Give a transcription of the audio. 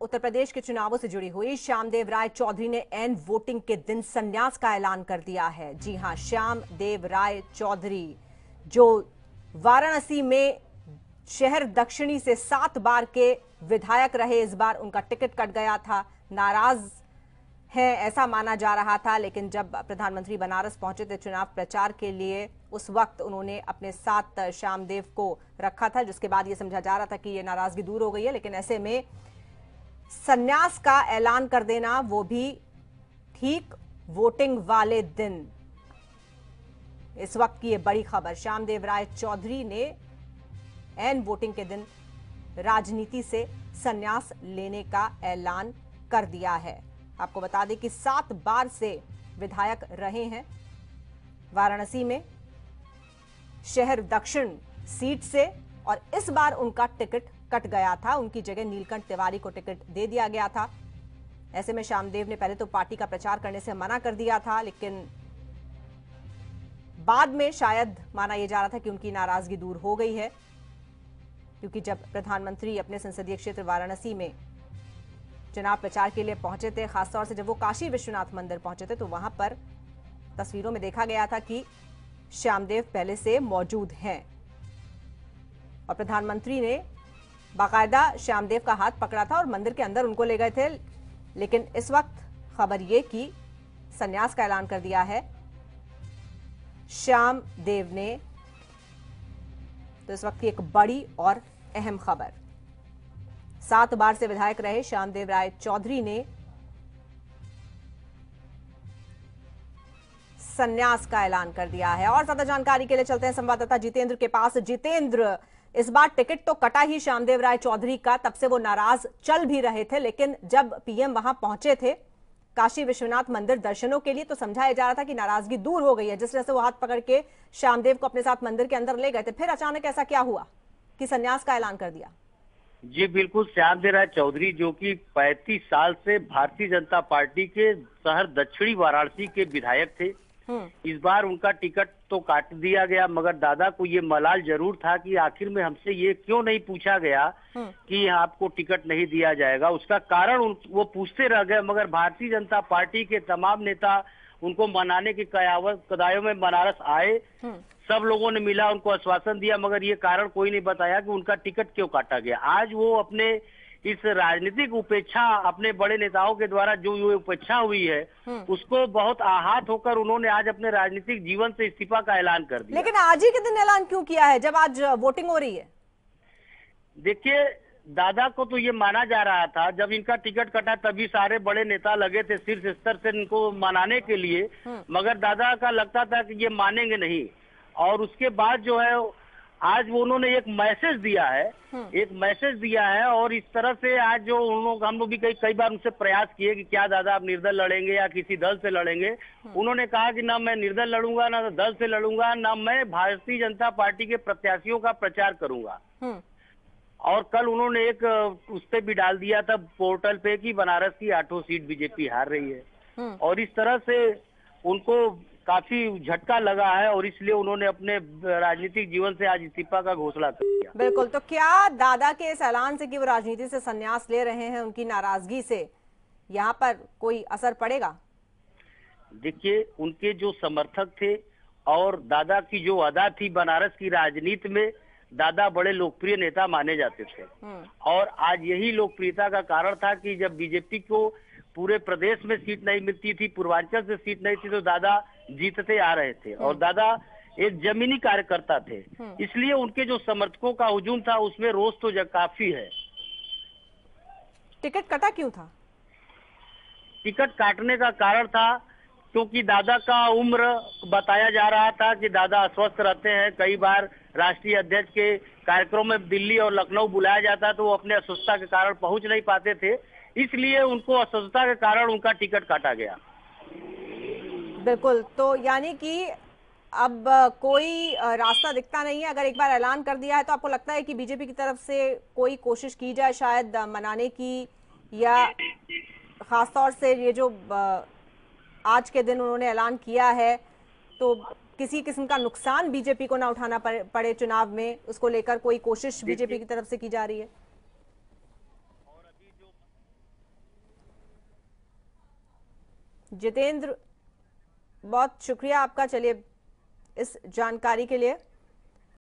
उत्तर प्रदेश के चुनावों से जुड़ी हुई श्यामदेव राय चौधरी ने एन वोटिंग के दिन संन्यास का ऐलान कर दिया है। जी हां, श्यामदेव राय चौधरी जो वाराणसी में शहर दक्षिणी से 7 बार के विधायक रहे, इस बार उनका टिकट कट गया था। नाराज है ऐसा माना जा रहा था, लेकिन जब प्रधानमंत्री बनारस पहुंचे थे चुनाव प्रचार के लिए, उस वक्त उन्होंने अपने साथ श्यामदेव को रखा था, जिसके बाद यह समझा जा रहा था कि यह नाराजगी दूर हो गई है। लेकिन ऐसे में संन्यास का ऐलान कर देना, वो भी ठीक वोटिंग वाले दिन, इस वक्त की यह बड़ी खबर। श्यामदेव राय चौधरी ने एन वोटिंग के दिन राजनीति से संन्यास लेने का ऐलान कर दिया है। आपको बता दें कि 7 बार से विधायक रहे हैं वाराणसी में शहर दक्षिण सीट से, और इस बार उनका टिकट कट गया था। उनकी जगह नीलकंठ तिवारी को टिकट दे दिया गया था। ऐसे में श्यामदेव ने पहले तो पार्टी का प्रचार करने से मना कर दिया था, लेकिन बाद में शायद माना यह जा रहा था कि उनकी नाराजगी दूर हो गई है, क्योंकि जब प्रधानमंत्री अपने संसदीय क्षेत्र वाराणसी में चुनाव प्रचार के लिए पहुंचे थे, खासतौर से जब वो काशी विश्वनाथ मंदिर पहुंचे थे, तो वहां पर तस्वीरों में देखा गया था कि श्यामदेव पहले से मौजूद हैं और प्रधानमंत्री ने बाकायदा श्यामदेव का हाथ पकड़ा था और मंदिर के अंदर उनको ले गए थे। लेकिन इस वक्त खबर यह कि संन्यास का ऐलान कर दिया है श्यामदेव ने, तो इस वक्त की एक बड़ी और अहम खबर। 7 बार से विधायक रहे श्यामदेव राय चौधरी ने संन्यास का ऐलान कर दिया है। और ज्यादा जानकारी के लिए चलते हैं संवाददाता जितेंद्र के पास। जितेंद्र, इस बार टिकट तो कटा ही श्यामदेव राय चौधरी का, तब से वो नाराज चल भी रहे थे, लेकिन जब पीएम वहां पहुंचे थे काशी विश्वनाथ मंदिर दर्शनों के लिए, तो समझाया जा रहा था कि नाराजगी दूर हो गई है। जिस तरह से वो हाथ पकड़ के श्यामदेव को अपने साथ मंदिर के अंदर ले गए थे, फिर अचानक ऐसा क्या हुआ कि संन्यास का ऐलान कर दिया? जी बिल्कुल, श्यामदेव राय चौधरी जो कि 35 साल से भारतीय जनता पार्टी के शहर दक्षिणी वाराणसी के विधायक थे, इस बार उनका टिकट तो काट दिया गया, मगर दादा को ये मलाल जरूर था कि आखिर में हमसे ये क्यों नहीं पूछा गया कि आपको टिकट नहीं दिया जाएगा। उसका कारण वो पूछते रह गए, मगर भारतीय जनता पार्टी के तमाम नेता उनको मनाने की कदायों में बनारस आए। सब लोगों ने मिला, उनको आश्वासन दिया, मगर ये कारण कोई नहीं बताया कि उनका टिकट क्यों काटा गया। आज वो अपने इस राजनीतिक उपेक्षा, अपने बड़े नेताओं के द्वारा जो ये उपेक्षा हुई है, उसको बहुत आहत होकर उन्होंने आज अपने राजनीतिक जीवन से इस्तीफा का ऐलान कर दिया। लेकिन आज ही के दिन ऐलान क्यों किया है, जब आज वोटिंग हो रही है? देखिए, दादा को तो ये माना जा रहा था, जब इनका टिकट कटा तभी सारे बड़े नेता लगे थे शीर्ष स्तर से इनको मनाने के लिए, मगर दादा का लगता था कि ये मानेंगे नहीं। और उसके बाद जो है आज वो उन्होंने एक मैसेज दिया है, और इस तरह से आज जो हम लोग भी कई बार उनसे प्रयास किए कि क्या दादा आप निर्दल लड़ेंगे या किसी दल से लड़ेंगे। उन्होंने कहा कि ना मैं निर्दल लड़ूंगा, ना दल से लड़ूंगा, ना मैं भारतीय जनता पार्टी के प्रत्याशियों का प्रचार करूंगा। और कल उन्होंने एक उस पे भी डाल दिया था पोर्टल पे कि बनारस की 8 सीट बीजेपी हार रही है, और इस तरह से उनको काफी झटका लगा है, और इसलिए उन्होंने अपने राजनीतिक जीवन से आज इस्तीफा का घोषणा कर दिया। बिल्कुल, तो क्या दादा के इस ऐलान से कि वो राजनीति से संन्यास ले रहे हैं, उनकी नाराजगी से यहाँ पर कोई असर पड़ेगा? देखिए, उनके जो समर्थक थे और दादा की जो अदा थी बनारस की राजनीति में, दादा बड़े लोकप्रिय नेता माने जाते थे, और आज यही लोकप्रियता का कारण था कि जब बीजेपी को पूरे प्रदेश में सीट नहीं मिलती थी, पूर्वांचल से सीट नहीं थी, तो दादा जीतते आ रहे थे, और दादा एक जमीनी कार्यकर्ता थे, इसलिए उनके जो समर्थकों का हुजूम था उसमें रोष तो काफी है। टिकट कटा क्यों था? टिकट काटने का कारण था क्योंकि दादा का उम्र बताया जा रहा था कि दादा अस्वस्थ रहते हैं। कई बार राष्ट्रीय अध्यक्ष के कार्यक्रम में दिल्ली और लखनऊ बुलाया जाता, तो वो अपने अस्वस्थता के कारण पहुंच नहीं पाते थे, इसलिए उनको अस्वस्थता के कारण उनका टिकट काटा गया। बिल्कुल, तो यानी कि अब कोई रास्ता दिखता नहीं है। अगर एक बार ऐलान कर दिया है, तो आपको लगता है कि बीजेपी की तरफ से कोई कोशिश की जाए शायद मनाने की, या खासतौर से ये जो आज के दिन उन्होंने ऐलान किया है, तो किसी किस्म का नुकसान बीजेपी को ना उठाना पड़े चुनाव में, उसको लेकर कोई कोशिश बीजेपी की तरफ से की जा रही है? जितेंद्र, बहुत शुक्रिया आपका, चलिए इस जानकारी के लिए।